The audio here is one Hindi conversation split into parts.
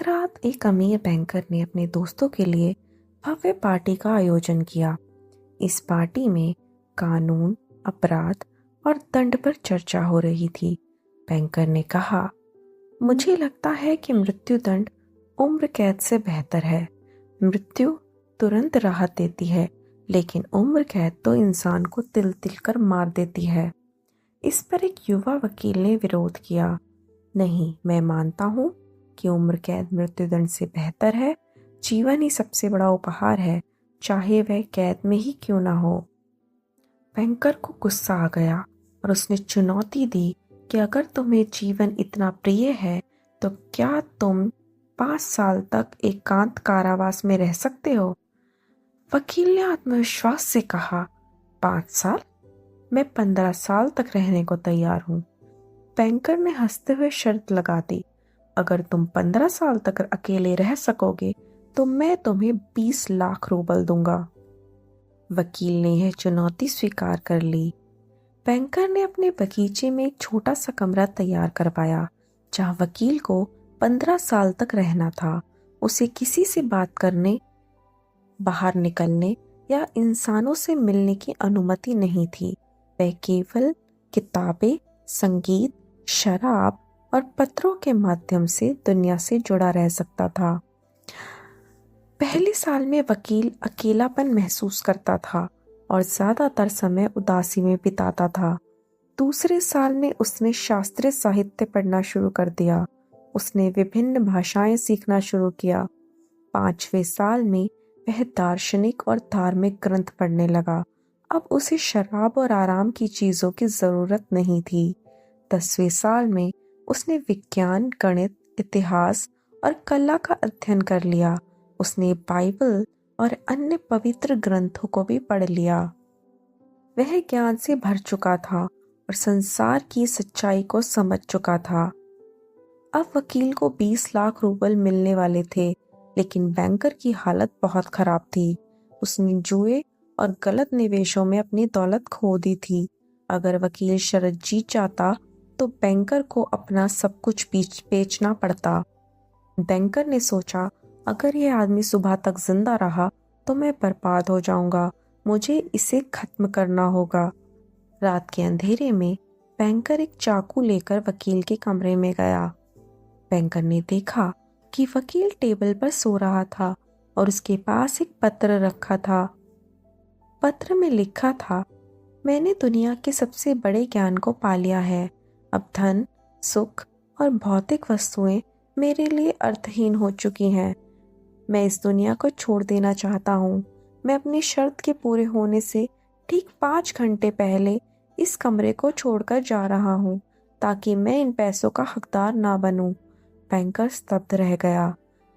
रात एक अमीर बैंकर ने अपने दोस्तों के लिए भव्य पार्टी का आयोजन किया। इस पार्टी में कानून, अपराध और दंड पर चर्चा हो रही थी। बैंकर ने कहा, मुझे लगता है कि मृत्यु दंड उम्र कैद से बेहतर है। मृत्यु तुरंत राहत देती है, लेकिन उम्र कैद तो इंसान को तिल तिल कर मार देती है। इस पर एक युवा वकील ने विरोध किया, नहीं, मैं मानता हूँ कि उम्र कैद मृत्युदंड से बेहतर है। जीवन ही सबसे बड़ा उपहार है, चाहे वह कैद में ही क्यों ना हो। बैंकर को गुस्सा आ गया और उसने चुनौती दी कि अगर तुम्हें जीवन इतना प्रिय है तो क्या तुम 5 साल तक एकांत कारावास में रह सकते हो? वकील ने आत्मविश्वास से कहा, 5 साल? मैं 15 साल तक रहने को तैयार हूँ। बैंकर ने हंसते हुए शर्त लगा दी, अगर तुम 15 साल तक अकेले रह सकोगे तो मैं तुम्हें 20 लाख रूबल दूंगा। वकील ने यह चुनौती स्वीकार कर ली। बैंकर ने अपने बगीचे में एक छोटा सा कमरा तैयार करवाया, जहां वकील को 15 साल तक रहना था। उसे किसी से बात करने, बाहर निकलने या इंसानों से मिलने की अनुमति नहीं थी। वह केवल किताबें, संगीत, शराब और पत्रों के माध्यम से दुनिया से जुड़ा रह सकता था। पहले साल में वकील अकेलापन महसूस करता था और ज्यादातर समय उदासी में बिताता था। दूसरे साल में उसने शास्त्रीय साहित्य पढ़ना शुरू कर दिया। उसने विभिन्न भाषाएं सीखना शुरू किया। 5वें साल में वह दार्शनिक और धार्मिक ग्रंथ पढ़ने लगा। अब उसे शराब और आराम की चीजों की जरूरत नहीं थी। 10वें साल में उसने विज्ञान, गणित, इतिहास और कला का अध्ययन कर लिया। उसने बाइबल और अन्य पवित्र ग्रंथों को भी पढ़ लिया। वह ज्ञान से भर चुका था और संसार की सच्चाई को समझ चुका था। अब वकील को 20 लाख रूबल मिलने वाले थे, लेकिन बैंकर की हालत बहुत खराब थी। उसने जुए और गलत निवेशों में अपनी दौलत खो दी थी। अगर वकील शर्त जीत जाता तो बैंकर को अपना सब कुछ बेचना पड़ता। बैंकर ने सोचा, अगर यह आदमी सुबह तक जिंदा रहा तो मैं बर्बाद हो जाऊंगा। मुझे इसे खत्म करना होगा। रात के अंधेरे में बैंकर एक चाकू लेकर वकील के कमरे में गया। बैंकर ने देखा कि वकील टेबल पर सो रहा था और उसके पास एक पत्र रखा था। पत्र में लिखा था, मैंने दुनिया के सबसे बड़े ज्ञान को पा लिया है। अब धन, सुख और भौतिक वस्तुएं मेरे लिए अर्थहीन हो चुकी हैं। मैं इस दुनिया को छोड़ देना चाहता हूँ। मैं अपनी शर्त के पूरे होने से ठीक 5 घंटे पहले इस कमरे को छोड़कर जा रहा हूँ, ताकि मैं इन पैसों का हकदार ना बनूं। बैंकर स्तब्ध रह गया।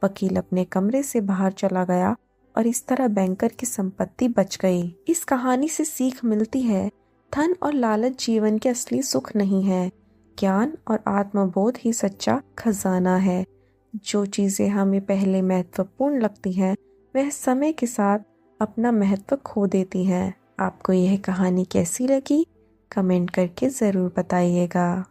वकील अपने कमरे से बाहर चला गया और इस तरह बैंकर की संपत्ति बच गई। इस कहानी से सीख मिलती है, धन और लालच जीवन के असली सुख नहीं है। ज्ञान और आत्मबोध ही सच्चा खजाना है। जो चीजें हमें पहले महत्वपूर्ण लगती हैं, वह समय के साथ अपना महत्व खो देती हैं। आपको यह कहानी कैसी लगी? कमेंट करके ज़रूर बताइएगा।